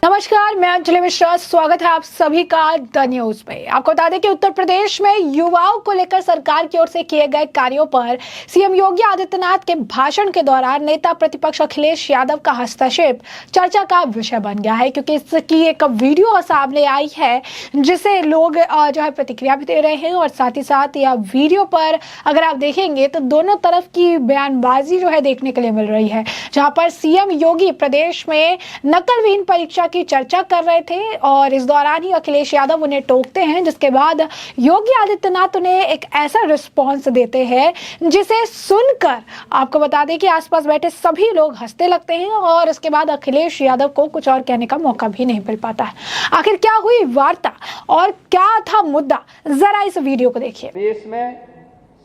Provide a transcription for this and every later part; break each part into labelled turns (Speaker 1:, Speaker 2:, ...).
Speaker 1: नमस्कार, मैं अंजलि मिश्रा। स्वागत है आप सभी का द न्यूज पे। आपको बता दें कि उत्तर प्रदेश में युवाओं को लेकर सरकार की ओर से किए गए कार्यों पर सीएम योगी आदित्यनाथ के भाषण के दौरान नेता प्रतिपक्ष अखिलेश यादव का हस्तक्षेप चर्चा का विषय बन गया है, क्योंकि इसकी एक वीडियो सामने आई है जिसे लोग जो है प्रतिक्रिया भी दे रहे हैं। और साथ ही साथ यह वीडियो पर अगर आप देखेंगे तो दोनों तरफ की बयानबाजी जो है देखने के लिए मिल रही है, जहां पर सीएम योगी प्रदेश में नकलविहीन परीक्षा की चर्चा कर रहे थे और इस दौरान ही अखिलेश यादव उन्हें टोकते हैं, जिसके बाद योगी आदित्यनाथ उन्हें एक ऐसा रिस्पॉन्स देते हैं जिसे सुनकर आपको बता दें कि आसपास बैठे सभी लोग हंसने लगते हैं और इसके बाद अखिलेश यादव को कुछ और कहने का मौका भी नहीं मिल पाता है। आखिर क्या हुई वार्ता और क्या था मुद्दा, जरा इस वीडियो को देखिए।
Speaker 2: देश में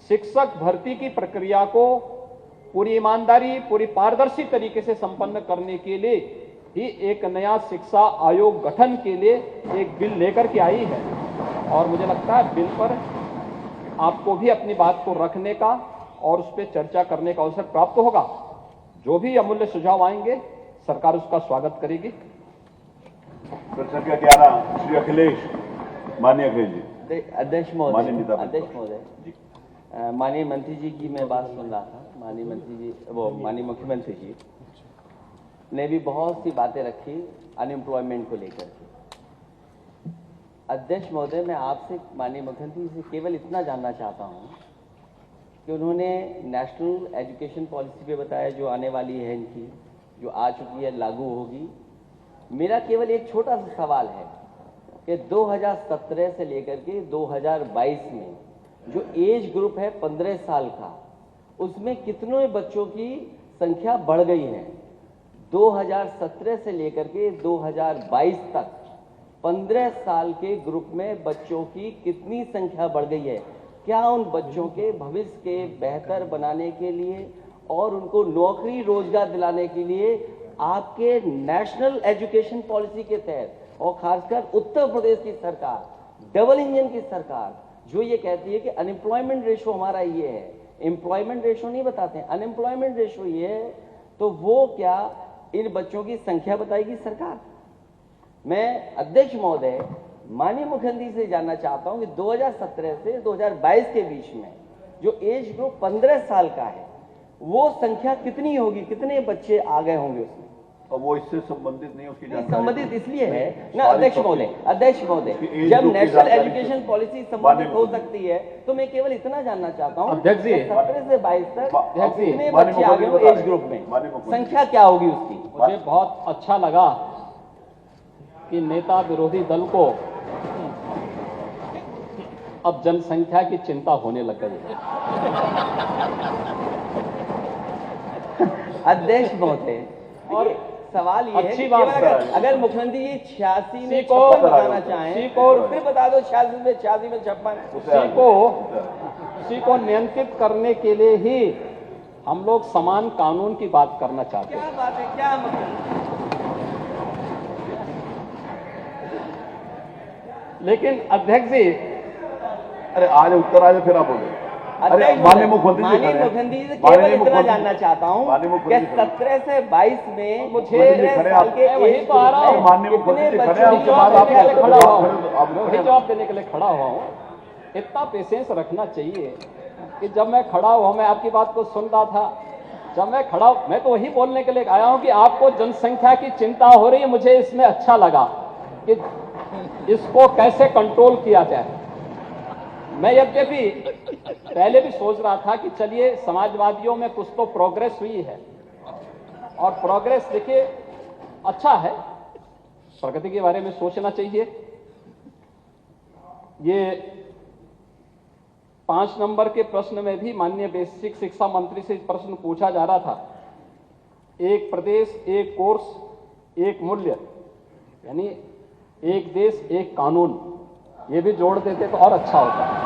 Speaker 2: शिक्षक भर्ती की प्रक्रिया को पूरी ईमानदारी, पूरी पारदर्शी तरीके से संपन्न करने के लिए ही एक नया शिक्षा आयोग गठन के लिए एक बिल लेकर के आई है। और मुझे लगता है बिल पर आपको भी अपनी बात को रखने का और उस पर चर्चा करने का अवसर प्राप्त होगा। जो भी अमूल्य सुझाव आएंगे सरकार उसका स्वागत करेगी।
Speaker 3: चर्चा का क्या रहा श्री अखिलेश, माननीय अखिलेश जी।
Speaker 4: अध्यक्ष महोदय, माननीय मंत्री जी की मैं बात सुन रहा था। माननीय मंत्री जी, वो माननीय मुख्यमंत्री जी ने भी बहुत सी बातें रखी अनएम्प्लॉयमेंट को लेकर के। अध्यक्ष महोदय, मैं आपसे माननीय मुख्यमंत्री जी से केवल इतना जानना चाहता हूं कि उन्होंने नेशनल एजुकेशन पॉलिसी पे बताया जो आने वाली है, इनकी जो आ चुकी है, लागू होगी। मेरा केवल एक छोटा सा सवाल है कि 2017 से लेकर के 2022 में जो एज ग्रुप है 15 साल का, उसमें कितने बच्चों की संख्या बढ़ गई है? 2017 से लेकर के 2022 तक 15 साल के ग्रुप में बच्चों की कितनी संख्या बढ़ गई है? क्या उन बच्चों के भविष्य के बेहतर बनाने के लिए और उनको नौकरी रोजगार दिलाने के लिए आपके नेशनल एजुकेशन पॉलिसी के तहत और खासकर उत्तर प्रदेश की सरकार, डबल इंजन की सरकार, जो ये कहती है कि अनएम्प्लॉयमेंट रेशो हमारा ये है, एम्प्लॉयमेंट रेशो नहीं बताते, अनएम्प्लॉयमेंट रेशो ये है, तो वो क्या इन बच्चों की संख्या बताएगी सरकार? मैं अध्यक्ष महोदय माननीय मुख्यमंत्री से जानना चाहता हूं कि 2017 से 2022 के बीच में जो एज ग्रुप 15 साल का है, वो संख्या कितनी होगी, कितने बच्चे आ गए होंगे उसमें?
Speaker 3: और वो इससे संबंधित नहीं, उसकी जानकारी
Speaker 4: संबंधित इसलिए है ना अध्यक्ष महोदय, जब नेशनल एजुकेशन पॉलिसी संबंधित हो सकती है तो मैं केवल इतना जानना चाहता हूँ 17 से 22 तक कितने बच्चे आ गए एज ग्रुप में, संख्या क्या होगी उसकी?
Speaker 2: मुझे बहुत अच्छा लगा कि नेता विरोधी दल को अब जनसंख्या की चिंता होने लग गई है।
Speaker 4: अध्यक्ष महोदय, और सवाल ये
Speaker 2: अच्छी
Speaker 4: है
Speaker 2: बात
Speaker 4: कि अगर मुख्यमंत्री जी 86 में 56 बताना चाहें तो फिर बता दो 86 में 56।
Speaker 2: उसी को नियंत्रित करने के लिए ही हम लोग समान कानून की बात करना चाहते हैं।
Speaker 4: क्या बात है, क्या मतलब?
Speaker 2: लेकिन अध्यक्ष जी,
Speaker 3: अरे आज उत्तर आज फिर आप बोले। अरे माननीय मुख्यमंत्री
Speaker 4: जी से केवल इतना जानना चाहता हूँ कि 17 से 22 में मुझे
Speaker 2: माननीय मुख्यमंत्री जवाब देने के लिए खड़ा हुआ हूँ। इतना पेशेंस रखना चाहिए कि जब मैं खड़ा हुआ, मैं आपकी बात को सुन रहा था, जब मैं खड़ा, मैं तो वही बोलने के लिए आया हूं कि आपको जनसंख्या की चिंता हो रही है। मुझे इसमें अच्छा लगा कि इसको कैसे कंट्रोल किया जाए। मैं यद्यपि पहले भी सोच रहा था कि चलिए समाजवादियों में कुछ तो प्रोग्रेस हुई है, और प्रोग्रेस देखिए अच्छा है, प्रगति के बारे में सोचना चाहिए। ये 5 नंबर के प्रश्न में भी माननीय बेसिक शिक्षा मंत्री से प्रश्न पूछा जा रहा था, एक प्रदेश एक कोर्स एक मूल्य, यानी एक देश एक कानून, ये भी जोड़ देते तो और अच्छा होता।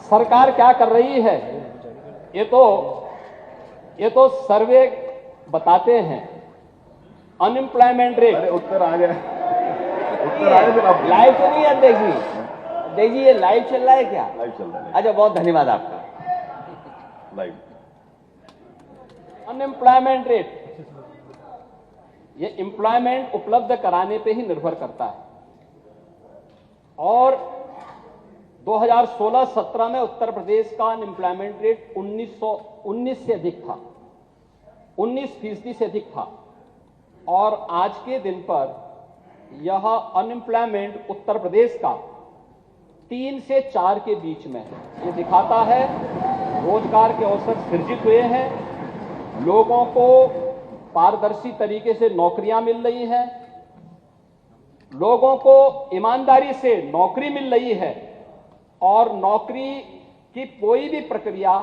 Speaker 2: सरकार क्या कर रही है, ये तो सर्वे बताते हैं। अनएम्प्लॉयमेंट रेट,
Speaker 3: अरे उत्तर आ गया,
Speaker 4: लाइव तो नहीं है अध्यक्ष जी, ये लाइव चल रहा है क्या?
Speaker 3: लाइव चल रहा है।
Speaker 4: अच्छा, बहुत धन्यवाद आपका।
Speaker 3: लाइव।
Speaker 2: अनएम्प्लॉयमेंट रेट, ये एम्प्लॉयमेंट उपलब्ध कराने पे ही निर्भर करता है। और 2016-17 में उत्तर प्रदेश का अनएम्प्लॉयमेंट रेट 19 से अधिक था, 19% से अधिक था। और आज के दिन पर यह अनएम्प्लॉयमेंट उत्तर प्रदेश का 3 से 4 के बीच में है। ये दिखाता है रोजगार के अवसर सृजित हुए हैं, लोगों को पारदर्शी तरीके से नौकरियां मिल रही हैं, लोगों को ईमानदारी से नौकरी मिल रही है और नौकरी की कोई भी प्रक्रिया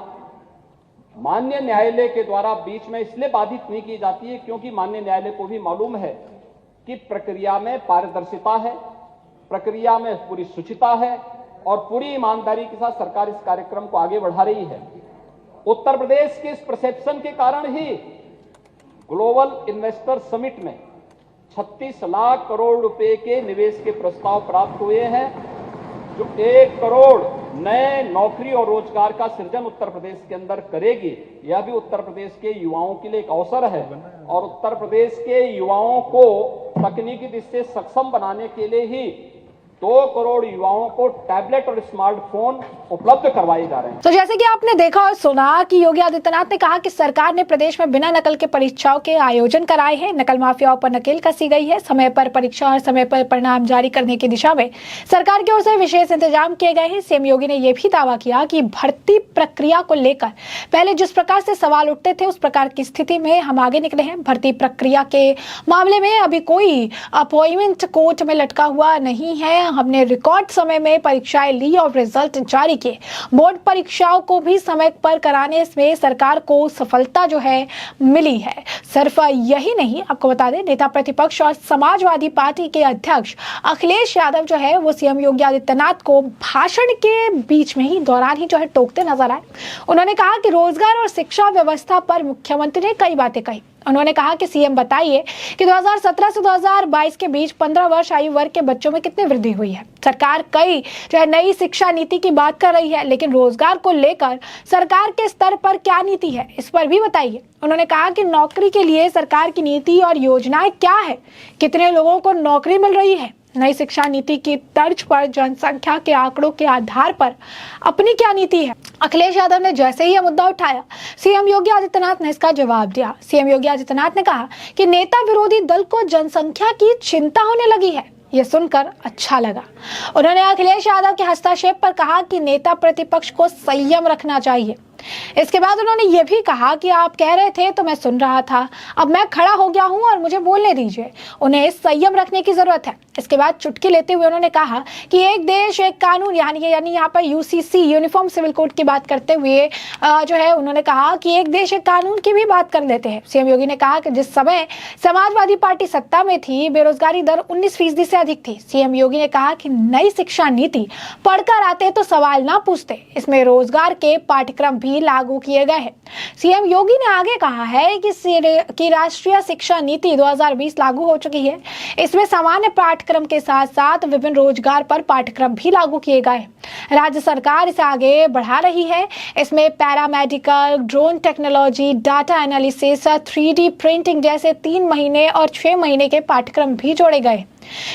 Speaker 2: माननीय न्यायालय के द्वारा बीच में इसलिए बाधित नहीं की जाती है क्योंकि माननीय न्यायालय को भी मालूम है कि प्रक्रिया में पारदर्शिता है, प्रक्रिया में पूरी शुचिता है और पूरी ईमानदारी के साथ सरकार इस कार्यक्रम को आगे बढ़ा रही है। उत्तर प्रदेश के इस परसेप्शन के कारण ही ग्लोबल इन्वेस्टर समिट में 36 लाख करोड़ रुपए के निवेश के प्रस्ताव प्राप्त हुए हैं, जो 1 करोड़ नए नौकरी और रोजगार का सृजन उत्तर प्रदेश के अंदर करेगी। यह भी उत्तर प्रदेश के युवाओं के लिए एक अवसर है और उत्तर प्रदेश के युवाओं को तकनीकी दृष्टि से सक्षम बनाने के लिए ही 2 करोड़ युवाओं को टैबलेट और स्मार्टफोन उपलब्ध करवाए जा रहे हैं।
Speaker 1: तो जैसे कि आपने देखा और सुना कि योगी आदित्यनाथ ने कहा कि सरकार ने प्रदेश में बिना नकल के परीक्षाओं के आयोजन कराए हैं, नकल माफियाओं पर नकेल कसी गई है, समय पर परीक्षा और समय पर परिणाम जारी करने की दिशा में सरकार की ओर से विशेष इंतजाम किए गए हैं। सीएम योगी ने यह भी दावा किया कि भर्ती प्रक्रिया को लेकर पहले जिस प्रकार से सवाल उठते थे उस प्रकार की स्थिति में हम आगे निकले हैं। भर्ती प्रक्रिया के मामले में अभी कोई अपॉइंटमेंट कोर्ट में लटका हुआ नहीं है। हमने रिकॉर्ड समय में परीक्षाएं ली और रिजल्ट जारी किए। बोर्ड परीक्षाओं को भी समय पर कराने में सरकार को सफलता जो है मिली है। सिर्फ यही नहीं, आपको बता दें, नेता प्रतिपक्ष और समाजवादी पार्टी के अध्यक्ष अखिलेश यादव जो है वो सीएम योगी आदित्यनाथ को भाषण के बीच में ही दौरान ही जो है टोकते नजर आए। उन्होंने कहा कि रोजगार और शिक्षा व्यवस्था पर मुख्यमंत्री ने कई बातें कही। उन्होंने कहा कि सीएम बताइए कि 2017 से 2022 के बीच 15 वर्ष आयु वर्ग के बच्चों में कितनी वृद्धि हुई है। सरकार कई जो है नई शिक्षा नीति की बात कर रही है, लेकिन रोजगार को लेकर सरकार के स्तर पर क्या नीति है इस पर भी बताइए। उन्होंने कहा कि नौकरी के लिए सरकार की नीति और योजनाएं क्या है, कितने लोगों को नौकरी मिल रही है, नई शिक्षा नीति की तर्ज पर जनसंख्या के आंकड़ों के आधार पर अपनी क्या नीति है। अखिलेश यादव ने जैसे ही यह मुद्दा उठाया, सीएम योगी आदित्यनाथ ने इसका जवाब दिया। सीएम योगी आदित्यनाथ ने कहा कि नेता विरोधी दल को जनसंख्या की चिंता होने लगी है। यह सुनकर अच्छा लगा। उन्होंने अखिलेश यादव के हस्तक्षेप पर कहा कि नेता प्रतिपक्ष को संयम रखना चाहिए। इसके बाद उन्होंने ये भी कहा कि आप कह रहे थे तो मैं सुन रहा था, अब मैं खड़ा हो गया हूं और मुझे बोलने दीजिए। उन्हें संयम रखने की जरूरत है। इसके बाद चुटकी लेते हुए उन्होंने कहा कि एक देश एक कानून, यानी यहाँ पर यूसीसी यूनिफॉर्म सिविल कोड की बात करते हुए जो है उन्होंने कहा कि एक देश एक कानून की भी बात कर लेते हैं। सीएम योगी ने कहा कि जिस समय समाजवादी पार्टी सत्ता में थी बेरोजगारी दर 19% से अधिक थी। सीएम योगी ने कहा कि नई शिक्षा नीति पढ़कर आते तो सवाल ना पूछते, इसमें रोजगार के पाठ्यक्रम भी लागू किए गए हैं। सीएम योगी ने आगे कहा है कि राष्ट्रीय शिक्षा नीति 2020 लागू हो चुकी है। इसमें सामान्य पाठ्यक्रम के साथ साथ विभिन्न रोजगार पर पाठ्यक्रम भी लागू किए गए। राज्य सरकार इसे आगे बढ़ा रही है। इसमें paramedical, drone technology, data analysis, 3D printing जैसे 3 महीने और 6 महीने के पाठ्यक्रम भी जोड़े गए।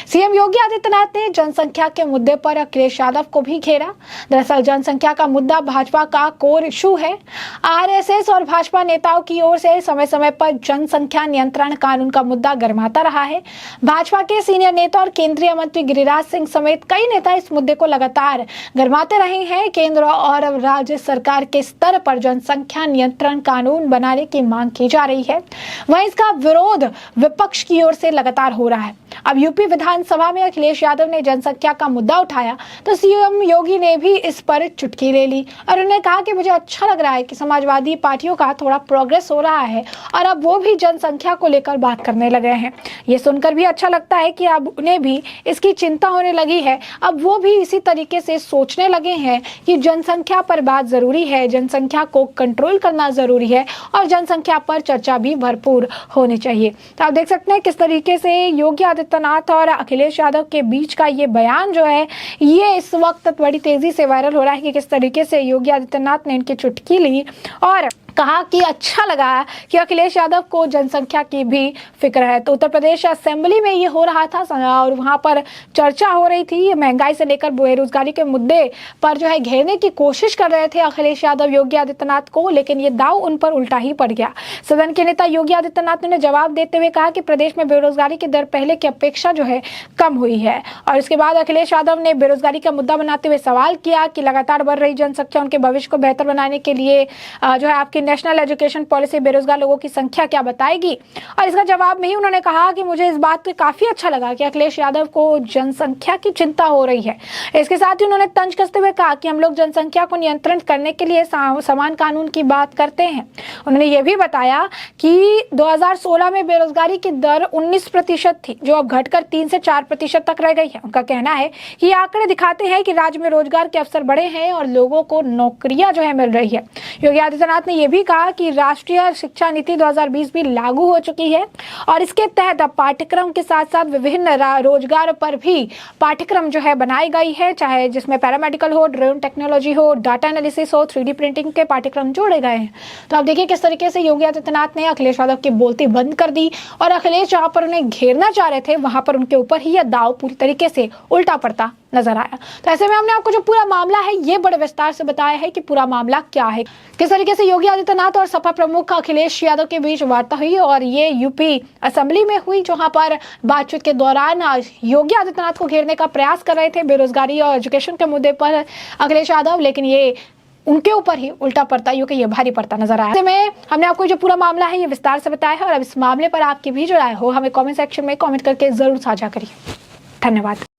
Speaker 1: सीएम योगी आदित्यनाथ ने जनसंख्या के मुद्दे पर अखिलेश यादव को भी घेरा। दरअसल जनसंख्या का मुद्दा भाजपा का कोर इशू है। आरएसएस और भाजपा नेताओं की ओर से समय समय पर जनसंख्या नियंत्रण कानून का मुद्दा गर्माता रहा है। भाजपा के सीनियर नेता और केंद्रीय मंत्री गिरिराज सिंह समेत कई नेता इस मुद्दे को लगातार गर्माते रहे हैं। केंद्र और राज्य सरकार के स्तर पर जनसंख्या नियंत्रण कानून बनाने की मांग की जा रही है, वहीं इसका विरोध विपक्ष की ओर से लगातार हो रहा है। अब यूपी विधानसभा में अखिलेश यादव ने जनसंख्या का मुद्दा उठाया तो सीएम योगी ने भी इस पर चुटकी ले ली और उन्होंने कहा कि मुझे अच्छा लग रहा है कि समाजवादी पार्टियों का थोड़ा प्रोग्रेस हो रहा है और अब वो भी जनसंख्या को लेकर बात करने लगे हैं। ये सुनकर भी अच्छा लगता है कि अब उन्हें भी इसकी चिंता होने लगी है। अब वो भी इसी तरीके से सोचने लगे हैं कि जनसंख्या पर बात जरूरी है, जनसंख्या को कंट्रोल करना जरूरी है और जनसंख्या पर चर्चा भी भरपूर होनी चाहिए। तो आप देख सकते हैं किस तरीके से योगी आदित्यनाथ और अखिलेश यादव के बीच का ये बयान जो है ये इस वक्त बड़ी तेजी से वायरल हो रहा है कि किस तरीके से योगी आदित्यनाथ ने इनकी चुटकी ली और कहा कि अच्छा लगा कि अखिलेश यादव को जनसंख्या की भी फिक्र है। तो उत्तर प्रदेश असेंबली में ये हो रहा था और वहां पर चर्चा हो रही थी, महंगाई से लेकर बेरोजगारी के मुद्दे पर जो है घेरने की कोशिश कर रहे थे अखिलेश यादव योगी आदित्यनाथ को, लेकिन ये दाव उन पर उल्टा ही पड़ गया। सदन के नेता योगी आदित्यनाथ ने जवाब देते हुए कहा कि प्रदेश में बेरोजगारी की दर पहले की अपेक्षा जो है कम हुई है। और इसके बाद अखिलेश यादव ने बेरोजगारी का मुद्दा बनाते हुए सवाल किया कि लगातार बढ़ रही जनसंख्या उनके भविष्य को बेहतर बनाने के लिए जो है आपकी नेशनल एजुकेशन पॉलिसी बेरोजगार लोगों की संख्या क्या बताएगी। और इसका जवाब में ही उन्होंने कहा कि मुझे इस बात पे काफी अच्छा लगा कि अखिलेश यादव को जनसंख्या की चिंता हो रही है। इसके साथ ही उन्होंने तंज कसते हुए कहा कि हम लोग जनसंख्या को नियंत्रण करने के लिए समान कानून की बात करते हैं। उन्होंने ये भी बताया कि 2016 में बेरोजगारी की दर 19% थी, जो अब घटकर 3 से 4% तक रह गई है। उनका कहना है कि ये आंकड़े दिखाते हैं कि राज्य में रोजगार के अवसर बढ़े हैं और लोगों को नौकरियां जो है मिल रही है। योगी आदित्यनाथ ने यह भी कहा कि राष्ट्रीय शिक्षा नीति 2020 भी लागू हो चुकी है और इसके तहत अब पाठ्यक्रम के साथ साथ विभिन्न रोजगार पर भी पाठ्यक्रम जो है बनाई गई है, चाहे जिसमें पैरामेडिकल हो, ड्रोन टेक्नोलॉजी हो, डाटा एनालिसिस हो, 3D प्रिंटिंग के पाठ्यक्रम जोड़े गए हैं। तो आप देखिए किस तरीके से योगी आदित्यनाथ ने अखिलेश यादव की बोलती बंद कर दी और अखिलेश जहां पर उन्हें घेरना चाह रहे थे वहां पर उनके ऊपर ही यह दाव पूरी तरीके से उल्टा पड़ता नजर आया। तो ऐसे में हमने आपको जो पूरा मामला है ये बड़े विस्तार से बताया है कि पूरा मामला क्या है, किस तरीके से योगी आदित्यनाथ और सपा प्रमुख अखिलेश यादव के बीच वार्ता हुई और ये यूपी असेंबली में हुई, जहां पर बातचीत के दौरान योगी आदित्यनाथ को घेरने का प्रयास कर रहे थे बेरोजगारी और एजुकेशन के मुद्दे पर अखिलेश यादव, लेकिन ये उनके ऊपर ही उल्टा पड़ता है, ये भारी पड़ता नजर आया। में हमने आपको जो पूरा मामला है ये विस्तार से बताया है और अब इस मामले पर आपकी भी जो राय हो हमें कमेंट सेक्शन में कमेंट करके जरूर साझा करिए। धन्यवाद।